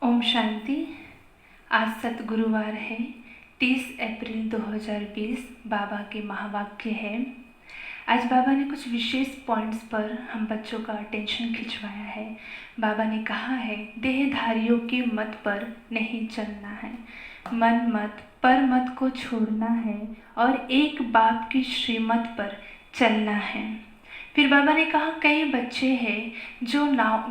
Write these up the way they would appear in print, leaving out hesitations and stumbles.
ओम शांति। आज सतगुरुवार है, 30 अप्रैल 2020। बाबा के महावाक्य है। आज बाबा ने कुछ विशेष पॉइंट्स पर हम बच्चों का अटेंशन खिंचवाया है। बाबा ने कहा है, देहधारियों के मत पर नहीं चलना है, मन मत पर मत को छोड़ना है और एक बाप की श्रीमत पर चलना है। फिर बाबा ने कहा, कई बच्चे हैं जो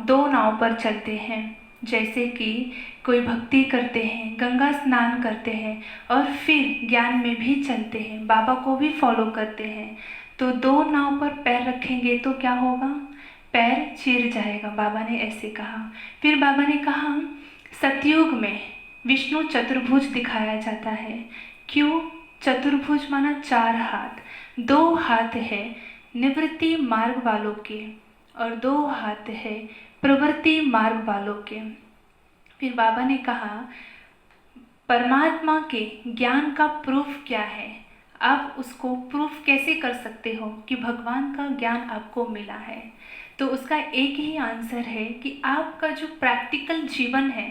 दो नाव पर चलते हैं, जैसे कि कोई भक्ति करते हैं, गंगा स्नान करते हैं और फिर ज्ञान में भी चलते हैं, बाबा को भी फॉलो करते हैं। तो दो नाव पर पैर रखेंगे तो क्या होगा? पैर चिर जाएगा। बाबा ने ऐसे कहा। फिर बाबा ने कहा, सतयुग में विष्णु चतुर्भुज दिखाया जाता है। क्यों? चतुर्भुज माना 4 हाथ। 2 हाथ है निवृत्ति मार्ग वालों के और 2 हाथ है प्रवृत्ति मार्ग वालों के। फिर बाबा ने कहा, परमात्मा के ज्ञान का प्रूफ क्या है? आप उसको प्रूफ कैसे कर सकते हो कि भगवान का ज्ञान आपको मिला है? तो उसका एक ही आंसर है कि आपका जो प्रैक्टिकल जीवन है,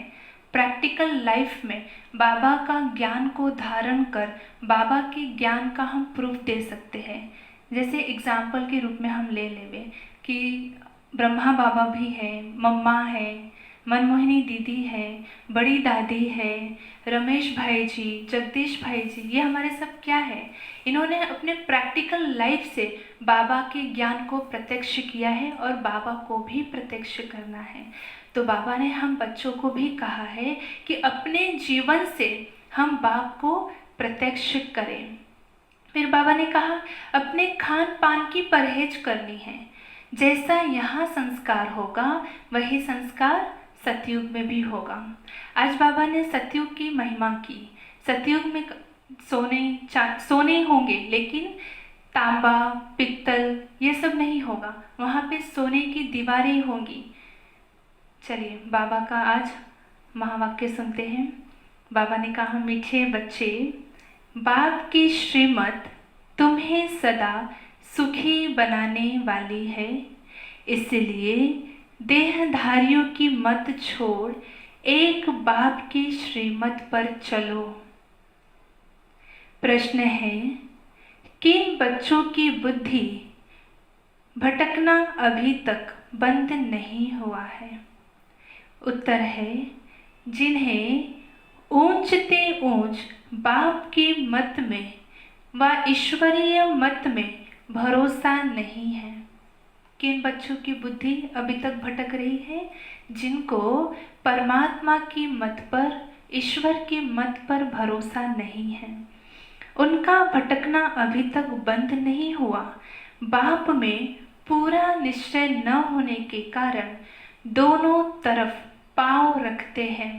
प्रैक्टिकल लाइफ में बाबा का ज्ञान को धारण कर बाबा के ज्ञान का हम प्रूफ दे सकते हैं। जैसे एग्जाम्पल के रूप में हम ले लेवे कि ब्रह्मा बाबा भी है, मम्मा है, मनमोहिनी दीदी है, बड़ी दादी है, रमेश भाई जी, जगदीश भाई जी, ये हमारे सब क्या है? इन्होंने अपने प्रैक्टिकल लाइफ से बाबा के ज्ञान को प्रत्यक्ष किया है और बाबा को भी प्रत्यक्ष करना है। तो बाबा ने हम बच्चों को भी कहा है कि अपने जीवन से हम बाप को प्रत्यक्ष करें। फिर बाबा ने कहा, अपने खान पान की परहेज करनी है। जैसा यहाँ संस्कार होगा वही संस्कार सतयुग में भी होगा। आज बाबा ने सतयुग की महिमा की। सतयुग में सोने होंगे, लेकिन तांबा पित्तल ये सब नहीं होगा, वहाँ पे सोने की दीवारें होंगी। चलिए बाबा का आज महावाक्य सुनते हैं। बाबा ने कहा, मीठे बच्चे, बाप की श्रीमत तुम्हें सदा सुखी बनाने वाली है, इसलिए देहधारियों की मत छोड़ एक बाप की श्रीमत पर चलो। प्रश्न है, किन बच्चों की बुद्धि भटकना अभी तक बंद नहीं हुआ है? उत्तर है, जिन्हें ऊंचते ऊंच बाप की मत में व ईश्वरीय मत में भरोसा नहीं है। किन बच्चों की बुद्धि अभी तक भटक रही है? जिनको परमात्मा की मत पर, ईश्वर की मत पर भरोसा नहीं है। उनका भटकना अभी तक बंद नहीं हुआ। बाप में पूरा निश्चय न होने के कारण दोनों तरफ पांव रखते हैं।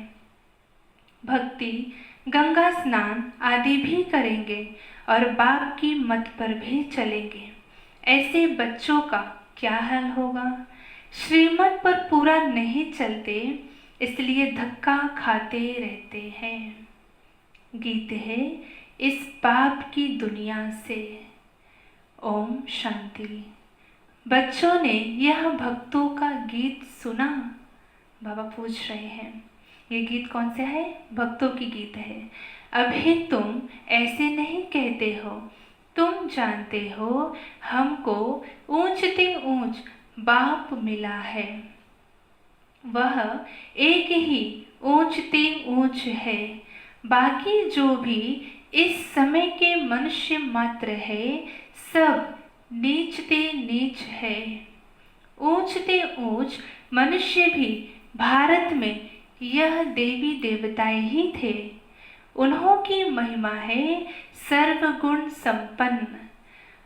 भक्ति, गंगा स्नान आदि भी करेंगे और बाप की मत पर भी चलेंगे। ऐसे बच्चों का क्या हाल होगा? श्रीमत पर पूरा नहीं चलते, इसलिए धक्का खाते रहते हैं। गीत है, इस पाप की दुनिया से। ओम शांति। बच्चों ने यह भक्तों का गीत सुना? बाबा पूछ रहे हैं, ये गीत कौन सा है? भक्तों की गीत है। अभी तुम ऐसे नहीं कहते हो, तुम जानते हो हमको ऊंचते ऊंच बाप मिला है। वह एक ही ऊंचते ऊंच है, बाकी जो भी इस समय के मनुष्य मात्र है, सब नीचते नीच है। ऊंचते ऊंच मनुष्य भी भारत में यह देवी देवताएं ही थे। उन्हों की महिमा है सर्वगुण संपन्न।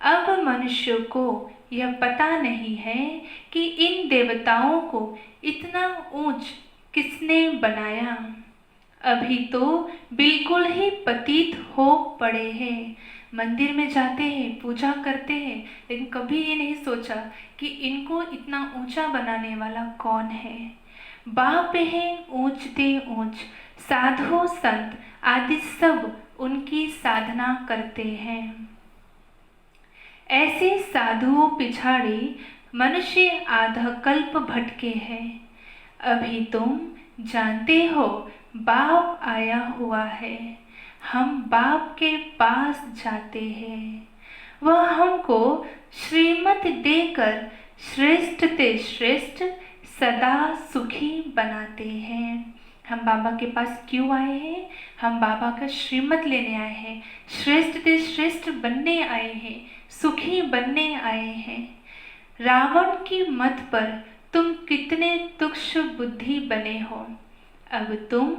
अब मनुष्य को यह पता नहीं है कि इन देवताओं को इतना ऊंच किसने बनाया। अभी तो बिल्कुल ही पतित हो पड़े हैं। मंदिर में जाते हैं, पूजा करते हैं, लेकिन कभी ये नहीं सोचा कि इनको इतना ऊंचा बनाने वाला कौन है। बाप है ऊंचते ऊंच, साधु संत आदि सब उनकी साधना करते हैं। ऐसे साधुओं पिछाड़ी मनुष्य आधा कल्प भटके हैं। अभी तुम जानते हो बाप आया हुआ है, हम बाप के पास जाते हैं। वह हमको श्रीमत देकर श्रेष्ठ ते श्रेष्ठ सदा सुखी बनाते हैं। हम बाबा के पास क्यों आए हैं? हम बाबा का श्रीमत लेने आए हैं, श्रेष्ठ ते श्रेष्ठ बनने आए हैं, सुखी बनने आए हैं। रावण की मत पर तुम कितने तुच्छ बुद्धि बने हो। अब तुम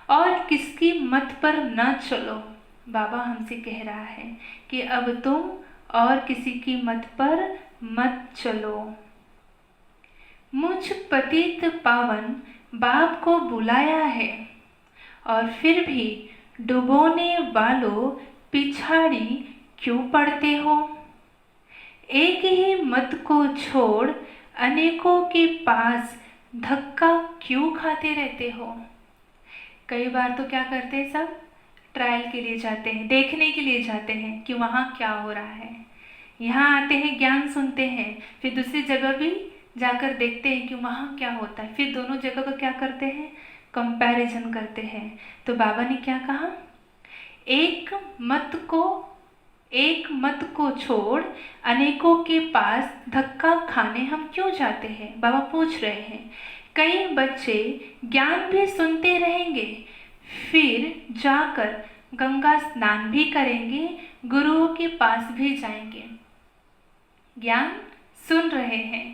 और किसकी मत पर न चलो। बाबा हमसे कह रहा है कि अब तुम और किसी की मत पर मत चलो। मुझ पतित पावन बाप को बुलाया है और फिर भी डुबोने वालों पिछाड़ी क्यों पड़ते हो। एक ही मत को छोड़ अनेकों के पास धक्का क्यों खाते रहते हो। कई बार तो क्या करते हैं, सब ट्रायल के लिए जाते हैं, देखने के लिए जाते हैं कि वहाँ क्या हो रहा है। यहाँ आते हैं, ज्ञान सुनते हैं, फिर दूसरी जगह भी जाकर देखते हैं कि वहाँ क्या होता है। फिर दोनों जगह का क्या करते हैं, कंपैरिजन करते हैं। तो बाबा ने क्या कहा, एक मत को छोड़ अनेकों के पास धक्का खाने हम क्यों जाते हैं। बाबा पूछ रहे हैं। कई बच्चे ज्ञान भी सुनते रहेंगे, फिर जाकर गंगा स्नान भी करेंगे, गुरुओं के पास भी जाएंगे। ज्ञान सुन रहे हैं,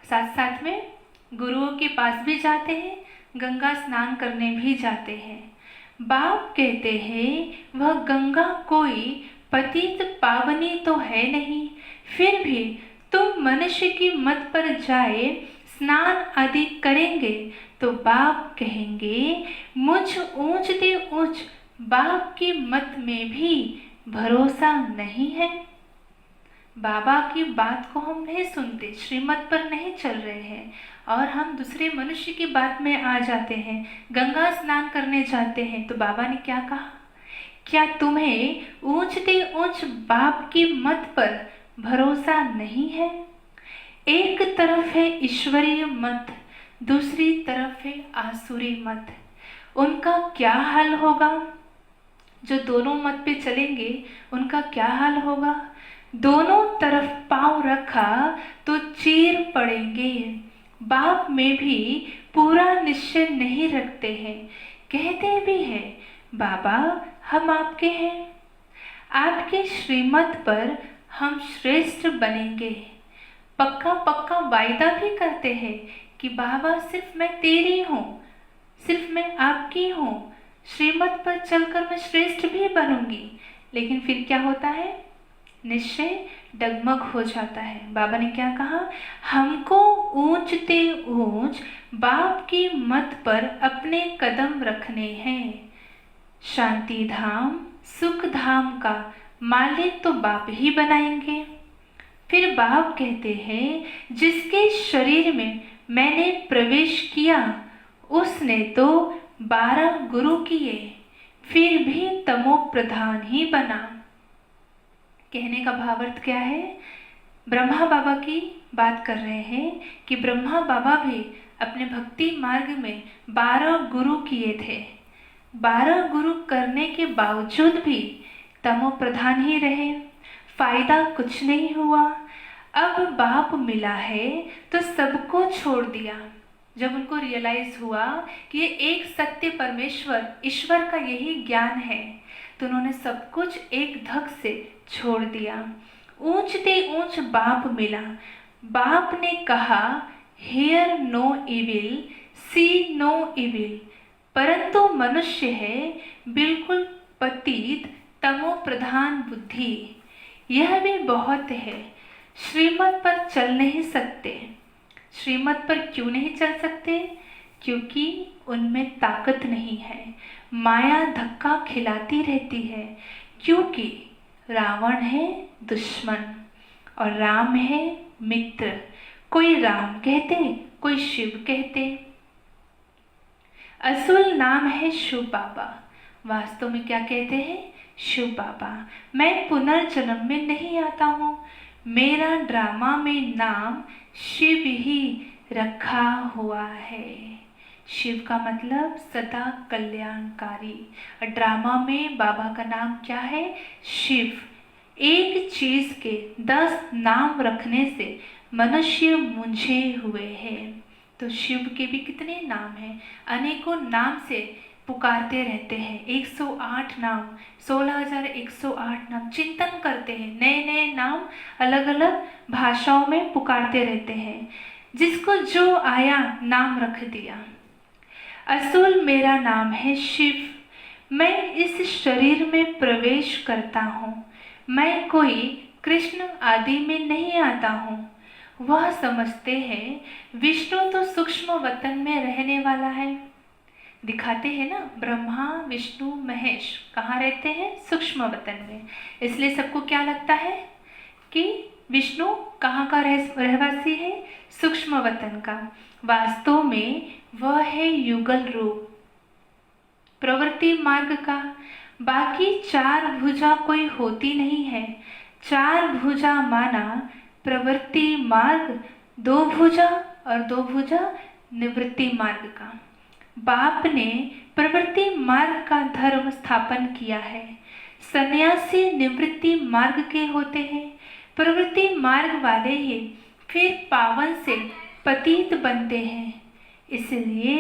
साथ साथ में गुरुओं के पास भी जाते हैं, गंगा स्नान करने भी जाते हैं। बाप कहते हैं वह गंगा कोई पतित पावनी तो है नहीं, फिर भी तुम मनुष्य की मत पर जाए स्नान आदि करेंगे तो बाप कहेंगे मुझ ऊंच ते ऊंच बाप की मत में भी भरोसा नहीं है। बाबा की बात को हम नहीं सुनते, श्रीमत पर नहीं चल रहे हैं और हम दूसरे मनुष्य की बात में आ जाते हैं, गंगा स्नान करने जाते हैं। तो बाबा ने क्या कहा, क्या तुम्हें ऊंचते ऊंच बाप की मत पर भरोसा नहीं है। एक तरफ है ईश्वरीय मत, दूसरी तरफ है आसुरी मत। उनका क्या हाल होगा, जो दोनों मत पे चलेंगे उनका क्या हाल होगा। दोनों तरफ पांव रखा तो चीर पड़ेंगे। बाप में भी पूरा निश्चय नहीं रखते हैं, कहते भी हैं बाबा हम आपके हैं, आपके श्रीमत पर हम श्रेष्ठ बनेंगे। पक्का पक्का वायदा भी करते हैं कि बाबा सिर्फ मैं तेरी हूँ, सिर्फ मैं आपकी हूँ, श्रीमत पर चलकर मैं श्रेष्ठ भी बनूंगी। लेकिन फिर क्या होता है, निश्चय डगमग हो जाता है। बाबा ने क्या कहा, हमको ऊंचते ऊंच बाप की मत पर अपने कदम रखने हैं। शांति धाम सुख धाम का मालिक तो बाप ही बनाएंगे। फिर बाप कहते हैं जिसके शरीर में मैंने प्रवेश किया उसने तो 12 गुरु किए, फिर भी तमो प्रधान ही बना। कहने का भावार्थ क्या है, ब्रह्मा बाबा की बात कर रहे हैं कि ब्रह्मा बाबा भी अपने भक्ति मार्ग में 12 गुरु किए थे। 12 गुरु करने के बावजूद भी तमो प्रधान ही रहे, फायदा कुछ नहीं हुआ। अब बाप मिला है तो सबको छोड़ दिया। जब उनको रियलाइज हुआ कि ये एक सत्य परमेश्वर ईश्वर का यही ज्ञान है, तो उन्होंने सब कुछ एक धक से छोड़ दिया। ऊंचते ऊंच बाप मिला। बाप ने कहा hear no evil, see no evil, परंतु मनुष्य है बिल्कुल पतित तमो प्रधान बुद्धि। यह भी बहुत है, श्रीमत पर चल नहीं सकते। श्रीमत पर क्यों नहीं चल सकते, क्योंकि उनमें ताकत नहीं है, माया धक्का खिलाती रहती है। क्योंकि रावण है दुश्मन और राम है मित्र। कोई राम कहते, कोई शिव कहते। असल नाम है शिव बाबा, वास्तव में क्या कहते हैं, शिव बाबा। मैं पुनर्जन्म में नहीं आता हूँ, मेरा ड्रामा में नाम शिव ही रखा हुआ है। शिव का मतलब सदा कल्याणकारी। ड्रामा में बाबा का नाम क्या है? शिव। एक चीज के 10 नाम रखने से मनुष्य मुंझे हुए हैं। तो शिव के भी कितने नाम हैं? अनेकों नाम से पुकारते रहते हैं। 108 नाम, 16,108 नाम चिंतन करते हैं, नए नए नाम अलग अलग भाषाओं में पुकारते रहते हैं। जिसको जो आया नाम रख दिया। असूल मेरा नाम है शिव। मैं इस शरीर में प्रवेश करता हूँ। मैं कोई कृष्ण आदि में नहीं आता हूँ। वह समझते हैं विष्णु तो सूक्ष्म वतन में रहने वाला है। दिखाते हैं ना, ब्रह्मा विष्णु महेश कहाँ रहते हैं? सूक्ष्म वतन में। इसलिए सबको क्या लगता है कि विष्णु कहाँ का रहवासी है? सूक्ष्म वतन का। वास्तव में वह है युगल रूप, प्रवृत्ति मार्ग का। बाकी 4 भुजा कोई होती नहीं है। 4 भुजा माना प्रवृत्ति मार्ग, 2 भुजा और 2 भुजा निवृत्ति मार्ग का। बाप ने प्रवृत्ति मार्ग का धर्म स्थापन किया है। सन्यासी निवृत्ति मार्ग के होते हैं। प्रवृत्ति मार्ग वाले ही फिर पावन से पतित बनते हैं। इसलिए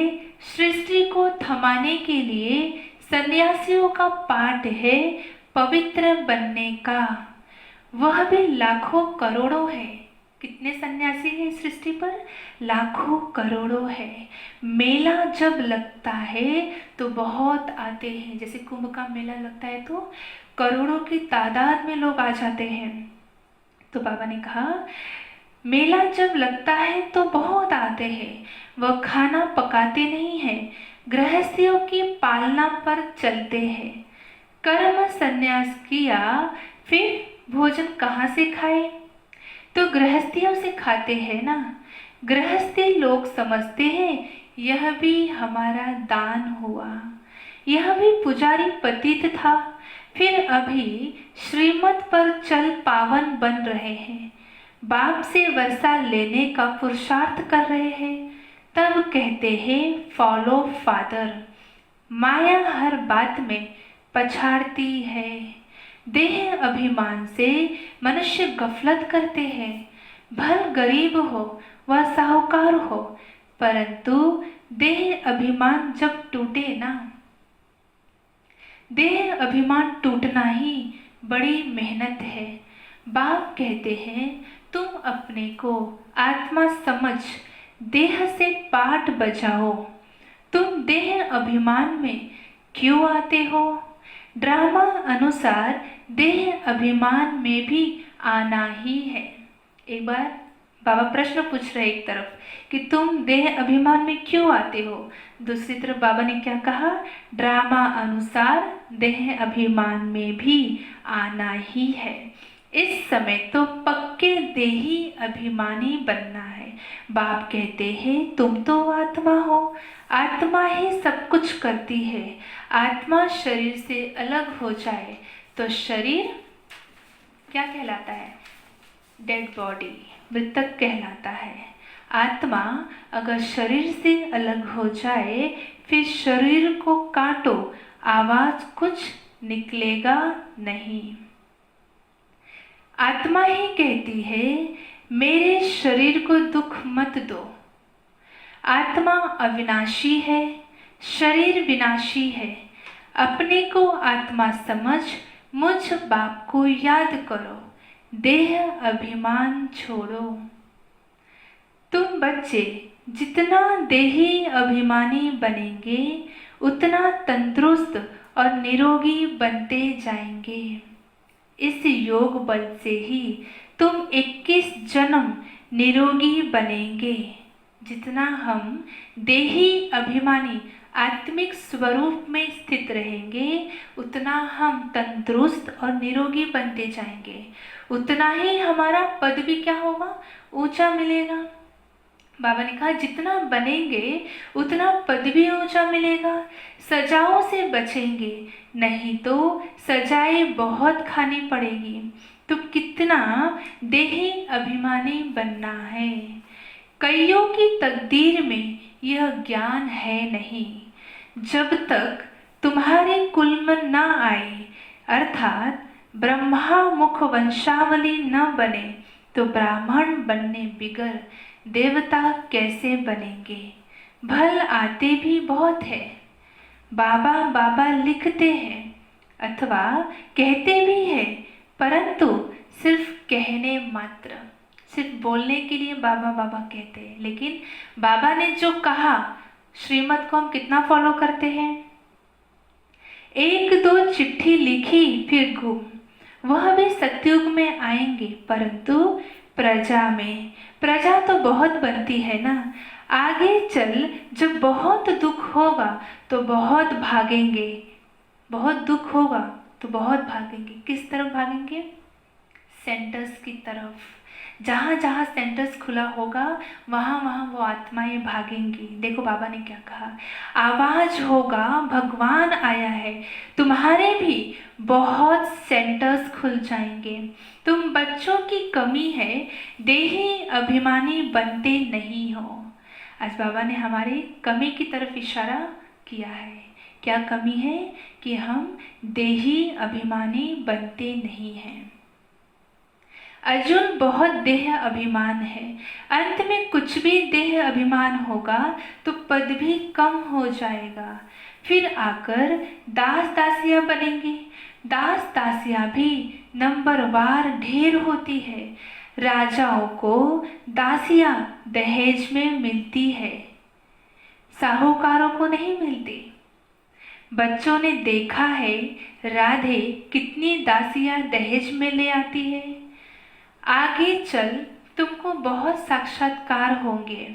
सृष्टि को थमाने के लिए सन्यासियों का पाठ है पवित्र बनने का। वह भी लाखों करोड़ों है। कितने सन्यासी हैं सृष्टि पर? लाखों करोड़ों है। मेला जब लगता है तो बहुत आते हैं। जैसे कुंभ का मेला लगता है तो करोड़ों की तादाद में लोग आ जाते हैं। तो बाबा ने कहा मेला जब लगता है तो बहुत आते हैं। वह खाना पकाते नहीं हैं, गृहस्थियों की पालना पर चलते हैं। कर्म संन्यास किया फिर भोजन कहाँ से खाए? तो गृहस्थियों से खाते हैं ना। गृहस्थी लोग समझते हैं यह भी हमारा दान हुआ। यह भी पुजारी पतित था, फिर अभी श्रीमत पर चल पावन बन रहे हैं। बाप से वर्षा लेने का पुरुषार्थ कर रहे हैं। तब कहते हैं फॉलो फादर। माया हर बात में पछाड़ती है। देह अभिमान से मनुष्य गफलत करते हैं। भल गरीब हो व साहूकार हो, परंतु देह अभिमान जब टूटे ना, देह अभिमान टूटना ही बड़ी मेहनत है। बाप कहते हैं तुम अपने को आत्मा समझ देह से पाठ बजाओ। तुम देह अभिमान में क्यों आते हो? ड्रामा अनुसार देह अभिमान में भी आना ही है। एक बार बाबा प्रश्न पूछ रहे एक तरफ कि तुम देह अभिमान में क्यों आते हो, दूसरी तरफ बाबा ने क्या कहा? ड्रामा अनुसार देह अभिमान में भी आना ही है। इस समय तो पक्के देही अभिमानी बनना है। बाप कहते हैं तुम तो आत्मा हो, आत्मा ही सब कुछ करती है। आत्मा शरीर से अलग हो जाए तो शरीर क्या कहलाता है? डेड बॉडी, मृतक कहलाता है। आत्मा अगर शरीर से अलग हो जाए फिर शरीर को काटो, आवाज कुछ निकलेगा नहीं। आत्मा ही कहती है मेरे शरीर को दुख मत दो। आत्मा अविनाशी है, शरीर विनाशी है। अपने को आत्मा समझ मुझ बाप को याद करो। देह अभिमान छोड़ो। तुम बच्चे जितना देही अभिमानी बनेंगे उतना तंदुरुस्त और निरोगी बनते जाएंगे। इस योग बल से ही तुम 21 जन्म निरोगी बनेंगे। जितना हम देही अभिमानी आत्मिक स्वरूप में स्थित रहेंगे उतना हम तंदुरुस्त और निरोगी बनते जाएंगे। उतना ही हमारा पद भी क्या होगा? ऊंचा मिलेगा। बाबा ने कहा जितना बनेंगे उतना पद भी ऊंचा मिलेगा। सजाओं से बचेंगे, नहीं तो सजाएं बहुत खानी पड़ेगी। तो कितना देही अभिमानी बनना है। कईयों की तकदीर में यह ज्ञान है नहीं। जब तक तुम्हारे कुल में न आए, अर्थात ब्रह्मा मुख वंशावली न बने, तो ब्राह्मण बनने बिगर देवता कैसे बनेंगे। भल आते भी बहुत है, बाबा बाबा लिखते हैं अथवा कहते भी हैं, परंतु सिर्फ कहने मात्र, सिर्फ बोलने के लिए बाबा बाबा कहते हैं। लेकिन बाबा ने जो कहा, श्रीमत को हम कितना फॉलो करते हैं। एक दो चिट्ठी लिखी फिर गुम, वह भी सतयुग में आएंगे, परंतु प्रजा में। प्रजा तो बहुत बनती है ना, आगे चल जब बहुत दुख होगा तो बहुत भागेंगे, बहुत दुख होगा तो बहुत भागेंगे। किस तरफ भागेंगे? सेंटर्स की तरफ। जहाँ जहाँ सेंटर्स खुला होगा वहाँ वहाँ वो आत्माएं भागेंगी। देखो बाबा ने क्या कहा, आवाज होगा भगवान आया है, तुम्हारे भी बहुत सेंटर्स खुल जाएंगे। तुम बच्चों की कमी है, देही अभिमानी बनते नहीं हो। आज बाबा ने हमारी कमी की तरफ इशारा किया है। क्या कमी है? कि हम देही अभिमानी बनते नहीं हैं। अर्जुन बहुत देह अभिमान है, अंत में कुछ भी देह अभिमान होगा तो पद भी कम हो जाएगा, फिर आकर दास दासियां बनेंगे। दास दासियां भी नंबरवार ढेर होती है। राजाओं को दासियां दहेज में मिलती है, साहूकारों को नहीं मिलती। बच्चों ने देखा है राधे कितनी दासियां दहेज में ले आती है। आगे चल तुमको बहुत साक्षात्कार होंगे।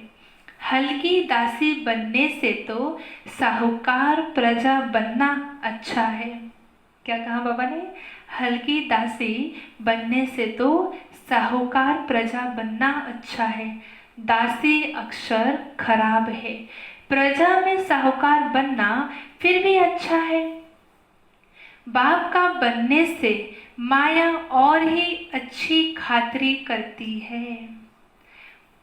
हल्की दासी बनने से तो साहूकार प्रजा बनना अच्छा है। क्या कहा बाबा ने? हल्की दासी बनने से तो साहूकार प्रजा बनना अच्छा है। दासी अक्षर खराब है, प्रजा में साहूकार बनना फिर भी अच्छा है। बाप का बनने से माया और ही अच्छी खातिरी करती है।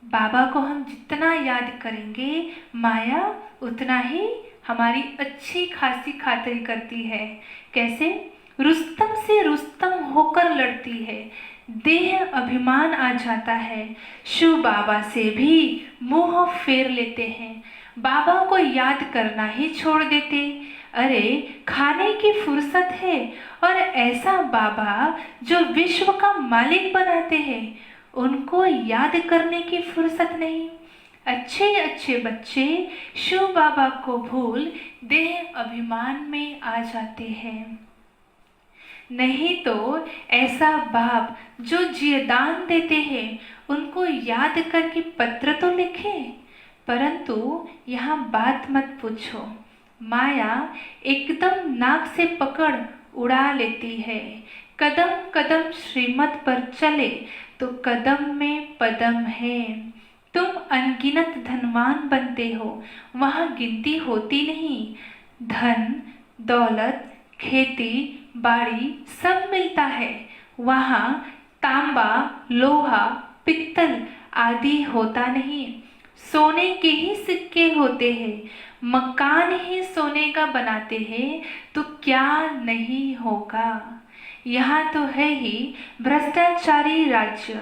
बाबा को हम जितना याद करेंगे माया उतना ही हमारी अच्छी खासी खातिरी करती है। कैसे? रुस्तम से रुस्तम होकर लड़ती है, देह अभिमान आ जाता है, शिव बाबा से भी मुंह फेर लेते हैं, बाबा को याद करना ही छोड़ देते। अरे खाने की फुर्सत है और ऐसा बाबा जो विश्व का मालिक बनाते हैं उनको याद करने की फुर्सत नहीं। अच्छे अच्छे बच्चे शिव बाबा को भूल देह अभिमान में आ जाते हैं। नहीं तो ऐसा बाप जो जीवदान देते हैं उनको याद करके पत्र तो लिखे, परंतु यहाँ बात मत पूछो। माया एकदम नाक से पकड़ उड़ा लेती है। कदम कदम श्रीमत पर चले तो कदम में पदम है। तुम अनगिनत धनवान बनते हो, वहाँ गिनती होती नहीं। धन दौलत खेती बाड़ी सब मिलता है, वहाँ तांबा लोहा पित्तल आदि होता नहीं। सोने के ही सिक्के होते हैं, मकान ही सोने का बनाते हैं तो क्या नहीं होगा। यहाँ तो है ही भ्रष्टाचारी राज्य,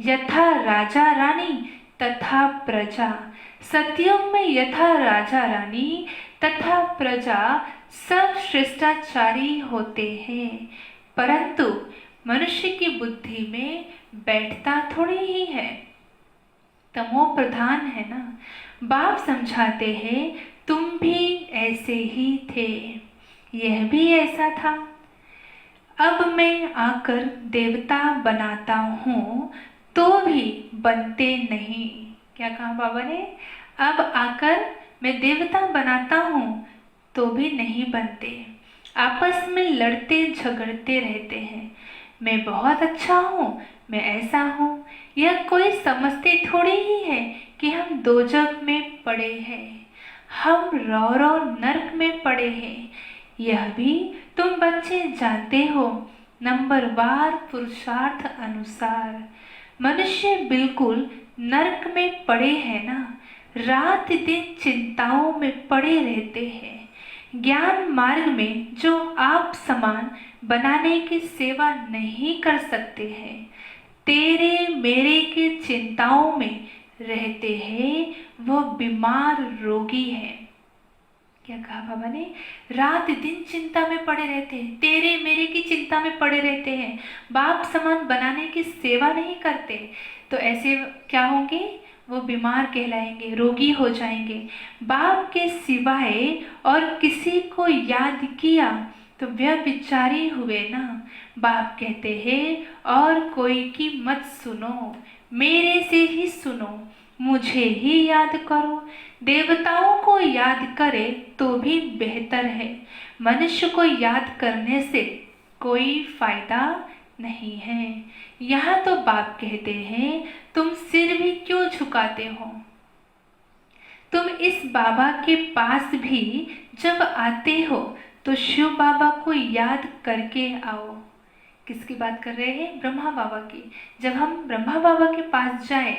यथा राजा रानी तथा प्रजा। सतयुग में यथा राजा रानी तथा प्रजा सब शिष्टाचारी होते हैं, परंतु मनुष्य की बुद्धि में बैठता थोड़ी ही है, तमो प्रधान है ना। बाप समझाते हैं तुम भी ऐसे ही थे, यह भी ऐसा था। अब मैं आकर देवता बनाता हूँ तो भी बनते नहीं। क्या कहा बाबा ने? अब आकर मैं देवता बनाता हूँ तो भी नहीं बनते। आपस में लड़ते झगड़ते रहते हैं, मैं बहुत अच्छा हूँ, मैं ऐसा हूँ। यह कोई समझते थोड़ी ही है कि हम दोजख में पड़े हैं, हम रौ नरक में पड़े हैं। यह भी तुम बच्चे जानते हो, नंबरवार पुरुषार्थ अनुसार। मनुष्य बिल्कुल नरक में पड़े हैं ना, रात दिन चिंताओं में पड़े रहते हैं। ज्ञान मार्ग में जो आप समान बनाने की सेवा नहीं कर सकते हैं, तेरे मेरे के चिंताओं में रहते हैं, वह बीमार रोगी है। क्या कहा बाबा ने? रात दिन चिंता में पड़े रहते हैं, तेरे मेरे की चिंता में पड़े रहते हैं, बाप समान बनाने की सेवा नहीं करते, तो ऐसे क्या होंगे? वो बीमार कहलाएंगे, रोगी हो जाएंगे। बाप के सिवाय और किसी को याद किया तो व्यभिचारी हुए ना। बाप कहते हैं और कोई की मत सुनो, मेरे से ही सुनो, मुझे ही याद करो। देवताओं को याद करे तो भी बेहतर है, मनुष्य को याद करने से कोई फायदा नहीं है। यहाँ तो बाप कहते हैं, तुम सिर भी क्यों झुकाते हो? तुम इस बाबा के पास भी जब आते हो तो शिव बाबा को याद करके आओ। किसकी बात कर रहे हैं? ब्रह्मा बाबा की। जब हम ब्रह्मा बाबा के पास जाए,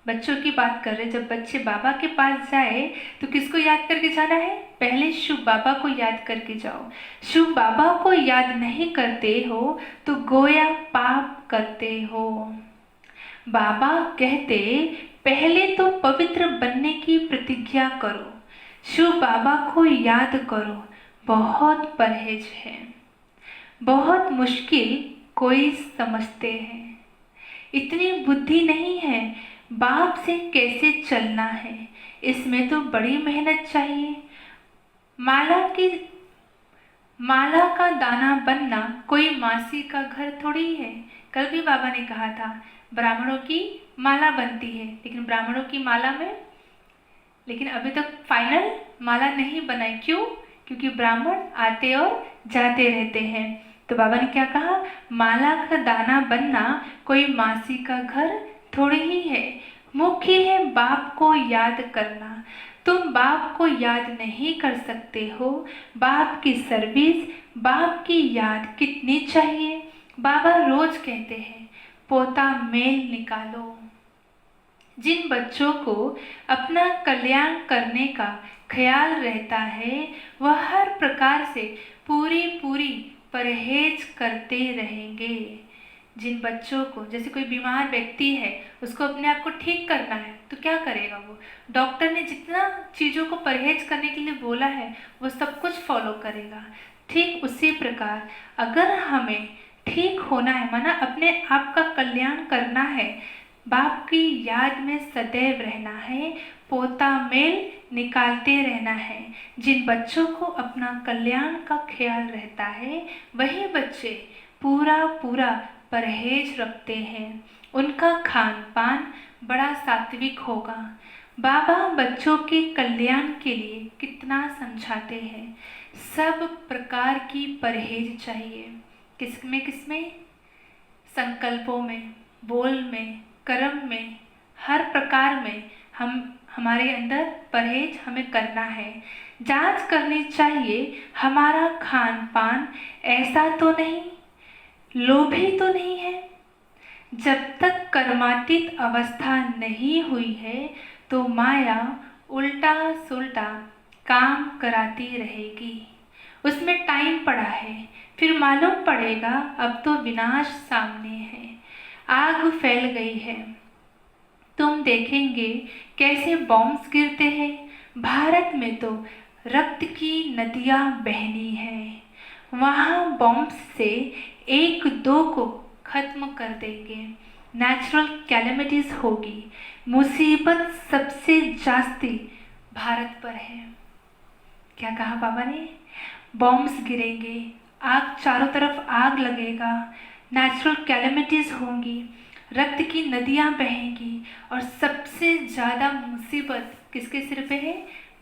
बच्चों की बात कर रहे हैं, जब बच्चे बाबा के पास जाए तो किसको याद करके जाना है? पहले शिव बाबा को याद करके जाओ। शिव बाबा को याद नहीं करते हो तो गोया पाप करते हो। बाबा कहते, पहले तो पवित्र बनने की प्रतिज्ञा करो, शिव बाबा को याद करो। बहुत परहेज है, बहुत मुश्किल कोई समझते हैं, इतनी बुद्धि नहीं है बाप से कैसे चलना है, इसमें तो बड़ी मेहनत चाहिए। माला का दाना बनना कोई मासी का घर थोड़ी है। कल भी बाबा ने कहा था, ब्राह्मणों की माला बनती है, लेकिन ब्राह्मणों की माला में, लेकिन अभी तक फाइनल माला नहीं बनाई। क्यों? क्योंकि ब्राह्मण आते और जाते रहते हैं। तो बाबा ने क्या कहा? माला का दाना बनना कोई मासी का घर थोड़ी ही है, मुख्य है बाप को याद करना। तुम बाप को याद नहीं कर सकते हो, बाप की सर्विस, बाप की याद कितनी चाहिए। बाबा रोज कहते हैं, पोता मेल निकालो। जिन बच्चों को अपना कल्याण करने का ख्याल रहता है, वह हर प्रकार से पूरी परहेज करते रहेंगे। जिन बच्चों को, जैसे कोई बीमार व्यक्ति है, उसको अपने आप को ठीक करना है तो क्या करेगा? वो डॉक्टर ने जितना चीज़ों को परहेज करने के लिए बोला है वो सब कुछ फॉलो करेगा। ठीक उसी प्रकार अगर हमें ठीक होना है, माना अपने आप का कल्याण करना है, बाप की याद में सदैव रहना है, पोता मेल निकालते रहना है। जिन बच्चों को अपना कल्याण का ख्याल रहता है, वही बच्चे पूरा परहेज रखते हैं, उनका खान पान बड़ा सात्विक होगा। बाबा बच्चों के कल्याण के लिए कितना समझाते हैं, सब प्रकार की परहेज चाहिए। किसमें? संकल्पों में, बोल में, कर्म में, हर प्रकार में हमारे अंदर परहेज हमें करना है। जांच करनी चाहिए हमारा खान पान ऐसा तो नहीं, लोभी तो नहीं है। जब तक कर्मातीत अवस्था नहीं हुई है तो माया उल्टा सुल्टा काम कराती रहेगी। उसमें टाइम पड़ा है, फिर मालूम पड़ेगा अब तो विनाश सामने है, आग फैल गई है। तुम देखेंगे कैसे बॉम्ब्स गिरते हैं। भारत में तो रक्त की नदियाँ बहनी हैं, वहाँ बॉम्ब्स से एक दो को खत्म कर देंगे, नेचुरल कैलेमिटीज होगी। मुसीबत सबसे जास्ती भारत पर है। क्या कहा बाबा ने? बॉम्ब्स गिरेंगे, आग, चारों तरफ आग लगेगा, नेचुरल कैलेमिटीज होंगी, रक्त की नदियाँ बहेंगी, और सबसे ज़्यादा मुसीबत किसके सिर पे है?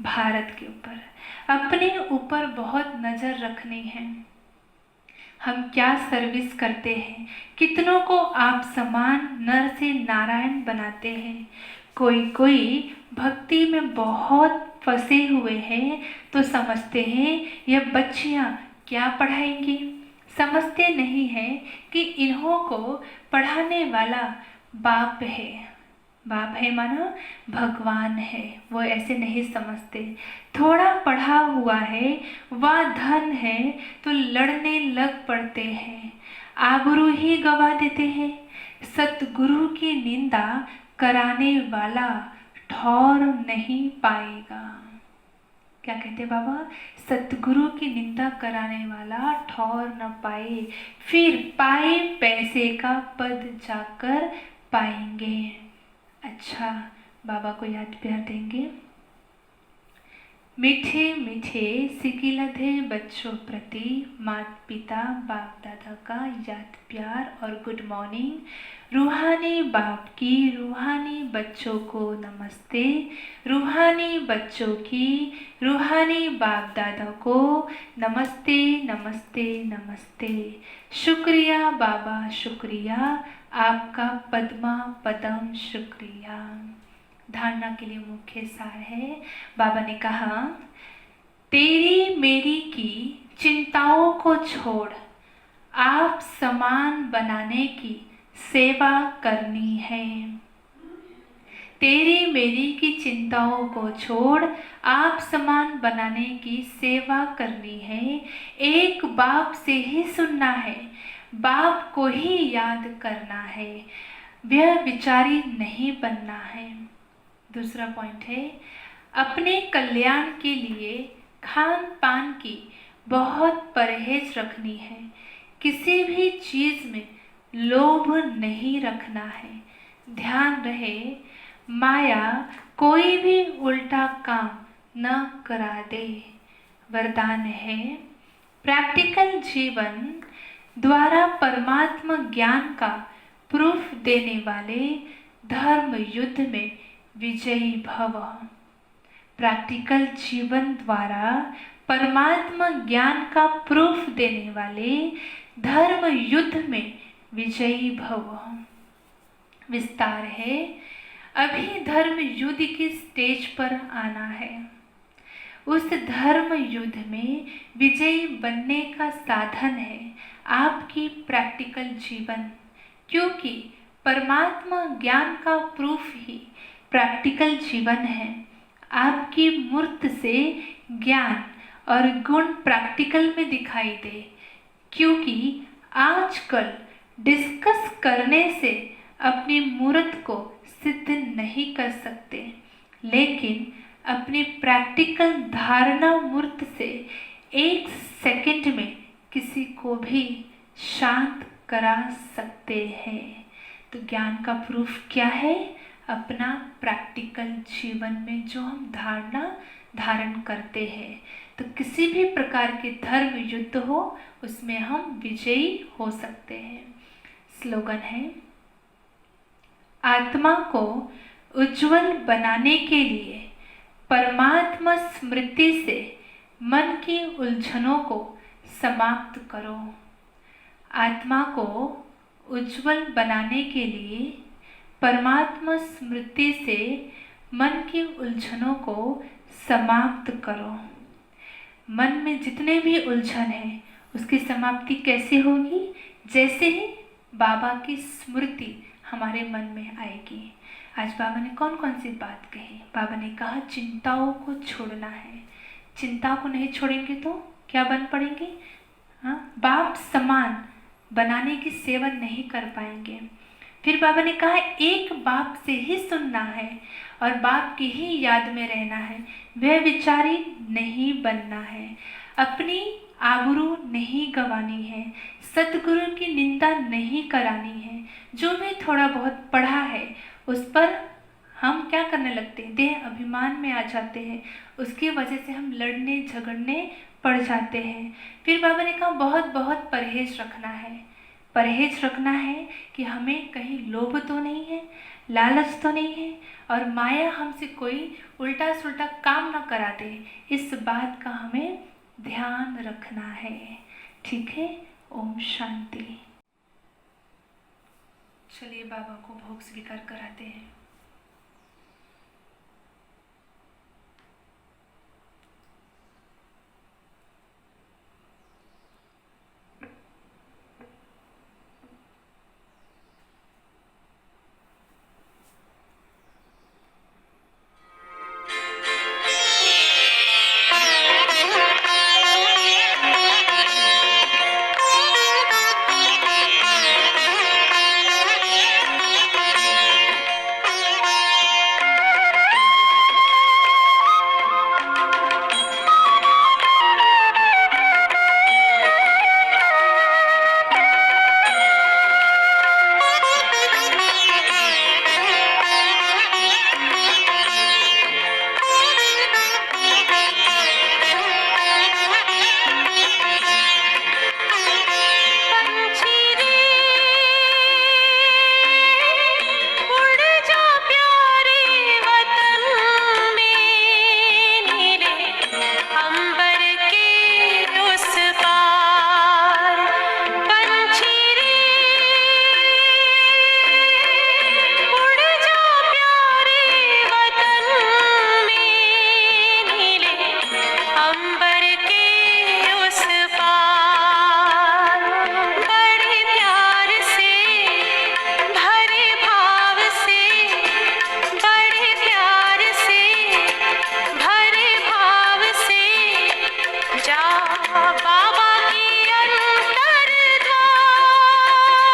भारत के ऊपर। अपने ऊपर बहुत नज़र रखनी है। हम क्या सर्विस करते हैं, कितनों को आप समान नर से नारायण बनाते हैं। कोई भक्ति में बहुत फंसे हुए हैं तो समझते हैं यह बच्चियाँ क्या पढ़ाएंगी। समझते नहीं हैं कि इन्हों को पढ़ाने वाला बाप है। बाप है माना भगवान है, वो ऐसे नहीं समझते। थोड़ा पढ़ा हुआ है वह धन है तो लड़ने लग पड़ते हैं, आबरू ही गवा देते हैं। सतगुरु की निंदा कराने वाला ठौर नहीं पाएगा। क्या कहते बाबा? सतगुरु की निंदा कराने वाला ठौर न पाए, फिर पाए पैसे का पद जाकर पाएंगे। अच्छा, बाबा को याद प्यार देंगे। मीठे मीठे सिकिलधे बच्चों प्रति माता पिता बाप दादा का याद प्यार और गुड मॉर्निंग। रूहानी बाप की रूहानी बच्चों को नमस्ते, रूहानी बच्चों की रूहानी बाप दादा को नमस्ते नमस्ते नमस्ते। शुक्रिया बाबा शुक्रिया, आपका पद्मा पदम शुक्रिया। धारणा के लिए मुख्य सार है, बाबा ने कहा, तेरी मेरी की चिंताओं को छोड़ आप समान बनाने की सेवा करनी है। तेरी मेरी की चिंताओं को छोड़ आप समान बनाने की सेवा करनी है। एक बाप से ही सुनना है, बाप को ही याद करना है, वह विचारी नहीं बनना है। दूसरा पॉइंट है, अपने कल्याण के लिए खान पान की बहुत परहेज रखनी है। किसी भी चीज में लोभ नहीं रखना है। ध्यान रहे, माया कोई भी उल्टा काम न करा दे। वरदान है, प्रैक्टिकल जीवन द्वारा परमात्मा ज्ञान का प्रूफ देने वाले धर्म युद्ध में विजयी भव। प्रैक्टिकल जीवन द्वारा परमात्मा ज्ञान का प्रूफ देने वाले धर्म युद्ध में विजयी भव। विस्तार है, अभी धर्म युद्ध की स्टेज पर आना है। उस धर्म युद्ध में विजयी बनने का साधन है आपकी प्रैक्टिकल जीवन, क्योंकि परमात्मा ज्ञान का प्रूफ ही प्रैक्टिकल जीवन है। आपकी मूर्त से ज्ञान और गुण प्रैक्टिकल में दिखाई दे, क्योंकि आजकल डिस्कस करने से अपनी मूर्त को सिद्ध नहीं कर सकते, लेकिन अपनी प्रैक्टिकल धारणा मूर्त से 1 सेकंड में किसी को भी शांत करा सकते हैं। तो ज्ञान का प्रूफ क्या है? अपना प्रैक्टिकल जीवन में जो हम धारण करते हैं। तो किसी भी प्रकार के धर्म युद्ध हो, उसमें हम विजयी हो सकते हैं। स्लोगन है, आत्मा को उज्जवल बनाने के लिए परमात्मा स्मृति से मन की उलझनों को समाप्त करो। आत्मा को उज्जवल बनाने के लिए परमात्मा स्मृति से मन की उलझनों को समाप्त करो। मन में जितने भी उलझन है, उसकी समाप्ति कैसे होगी? जैसे ही बाबा की स्मृति हमारे मन में आएगी। आज बाबा ने कौन कौन सी बात कही? बाबा ने कहा, चिंताओं को छोड़ना है। चिंता को नहीं छोड़ेंगे तो क्या बन पड़ेंगे? हाँ, बाप समान बनाने की सेवा नहीं कर पाएंगे। फिर बाबा ने कहा, एक बाप से ही सुनना है और बाप की ही याद में रहना है, वह विचारी नहीं बनना है, अपनी आबरू नहीं गंवानी है, सतगुरु की निंदा नहीं करानी है। जो भी थोड़ा बहुत पढ़ा है उस पर हम क्या करने लगते हैं? देह अभिमान में आ जाते हैं, उसकी वजह से हम लड़ने झगड़ने पड़ जाते हैं। फिर बाबा ने कहा, बहुत बहुत परहेज रखना है। परहेज रखना है कि हमें कहीं लोभ तो नहीं है, लालच तो नहीं है, और माया हमसे कोई उल्टा सुल्टा काम ना करा दे। इस बात का हमें ध्यान रखना है। ठीक है? ओम शांति। चलिए बाबा को भोग स्वीकार कराते हैं। अंबर के उस पार बड़े प्यार से भरे भाव से, बड़े प्यार से भरे भाव से जा बाबा की अंतर द्वार,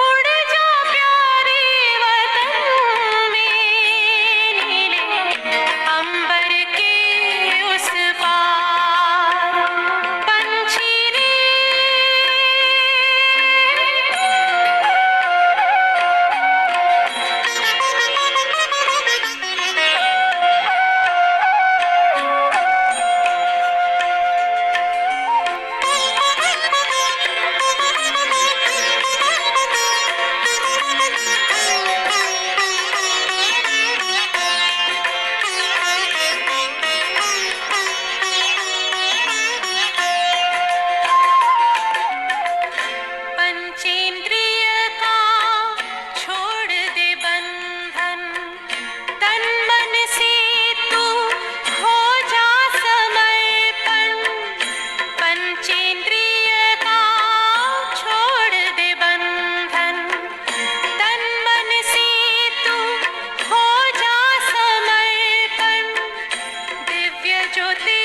उड़ जा प्यारे वतन में नीले अंबर के उस पार। पंछी रे पंचेंद्रिय का छोड़ दे बंधन, तन मन से तू हो जा समर्पण। पंचेंद्रिय का छोड़ दे बंधन, तन मन से तू हो जा समर्पण। दिव्य ज्योति